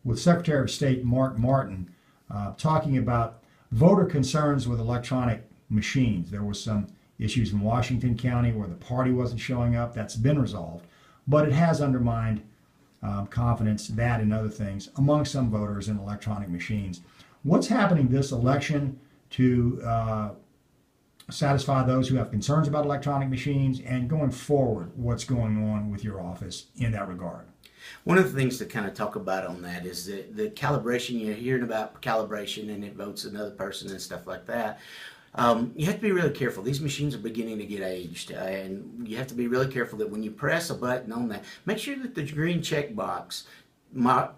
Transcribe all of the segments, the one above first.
with Secretary of State Mark Martin talking about voter concerns with electronic machines. There was some issues in Washington County where the party wasn't showing up. That's been resolved, but it has undermined confidence, that and other things, among some voters in electronic machines. What's happening this election to satisfy those who have concerns about electronic machines, and going forward, what's going on with your office in that regard? One of the things to kind of talk about on that is the calibration. You're hearing about calibration and it votes another person and stuff like that. You have to be really careful. These machines are beginning to get aged, and you have to be really careful that when you press a button on that, make sure that the green check box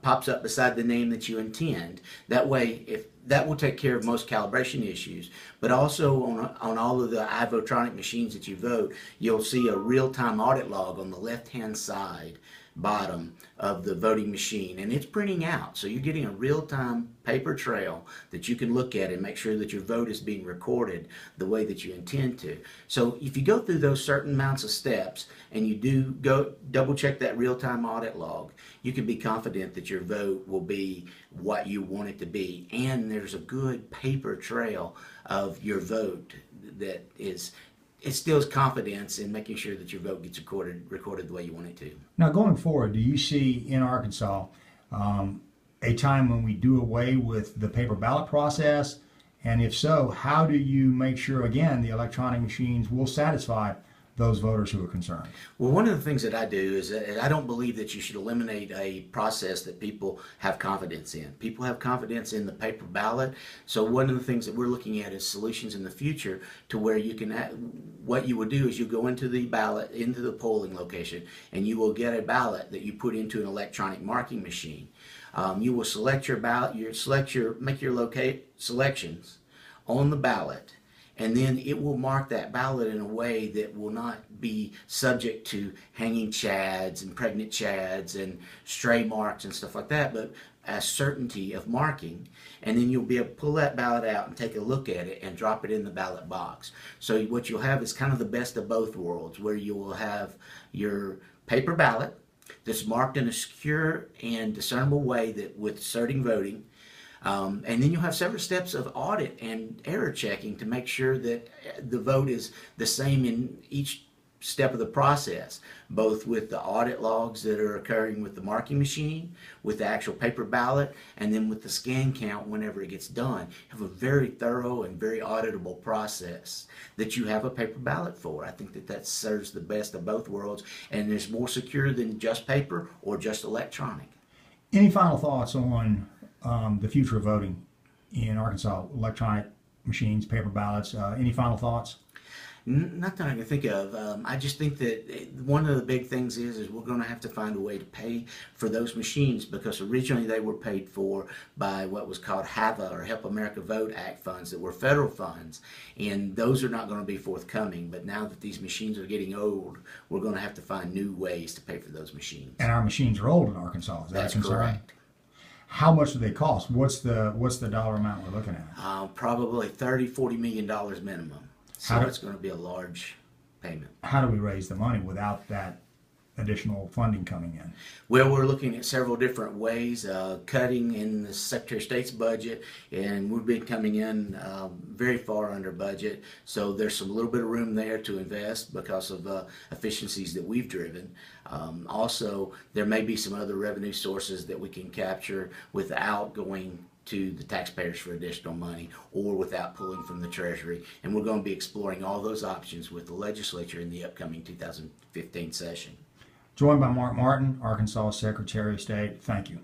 pops up beside the name that you intend. That way, if that will take care of most calibration issues. But also on all of the iVotronic machines that you vote, you'll see a real-time audit log on the left-hand side bottom of the voting machine, and it's printing out, so you're getting a real-time paper trail that you can look at and make sure that your vote is being recorded the way that you intend to. So if you go through those certain amounts of steps and you do go double check that real-time audit log, you can be confident that your vote will be what you want it to be, and there's a good paper trail of your vote that instills confidence in making sure that your vote gets recorded the way you want it to. Now, going forward, do you see in Arkansas a time when we do away with the paper ballot process? And if so, how do you make sure, again, the electronic machines will satisfy those voters who are concerned? Well, one of the things that I do is that I don't believe that you should eliminate a process that people have confidence in. People have confidence in the paper ballot. So one of the things that we're looking at is solutions in the future to where you can, what you will do is you go into the ballot, into the polling location, and you will get a ballot that you put into an electronic marking machine. You will select your ballot, make your selections on the ballot, and then it will mark that ballot in a way that will not be subject to hanging chads and pregnant chads and stray marks and stuff like that, but a certainty of marking. And then you'll be able to pull that ballot out and take a look at it and drop it in the ballot box. So what you'll have is kind of the best of both worlds, where you will have your paper ballot that's marked in a secure and discernible way that with certain voting. And then you'll have several steps of audit and error checking to make sure that the vote is the same in each step of the process, both with the audit logs that are occurring with the marking machine, with the actual paper ballot, and then with the scan count whenever it gets done. You have a very thorough and very auditable process that you have a paper ballot for. I think that serves the best of both worlds, and is more secure than just paper or just electronic. Any final thoughts on the future of voting in Arkansas? Electronic machines, paper ballots, any final thoughts? Not that I can think of. I just think that one of the big things is we're going to have to find a way to pay for those machines, because originally they were paid for by what was called HAVA, or Help America Vote Act funds, that were federal funds, and those are not going to be forthcoming. But now that these machines are getting old, we're going to have to find new ways to pay for those machines. And our machines are old in Arkansas. Is that That's a concern? correct. How much do they cost? What's the dollar amount we're looking at? Probably $30–40 million minimum. So it's going to be a large payment. How do we raise the money without that additional funding coming in? Well, we're looking at several different ways, cutting in the Secretary of State's budget, and we've been coming in very far under budget. So there's a little bit of room there to invest because of efficiencies that we've driven. Also, there may be some other revenue sources that we can capture without going to the taxpayers for additional money, or without pulling from the Treasury. And we're going to be exploring all those options with the legislature in the upcoming 2015 session. Joined by Mark Martin, Arkansas Secretary of State. Thank you.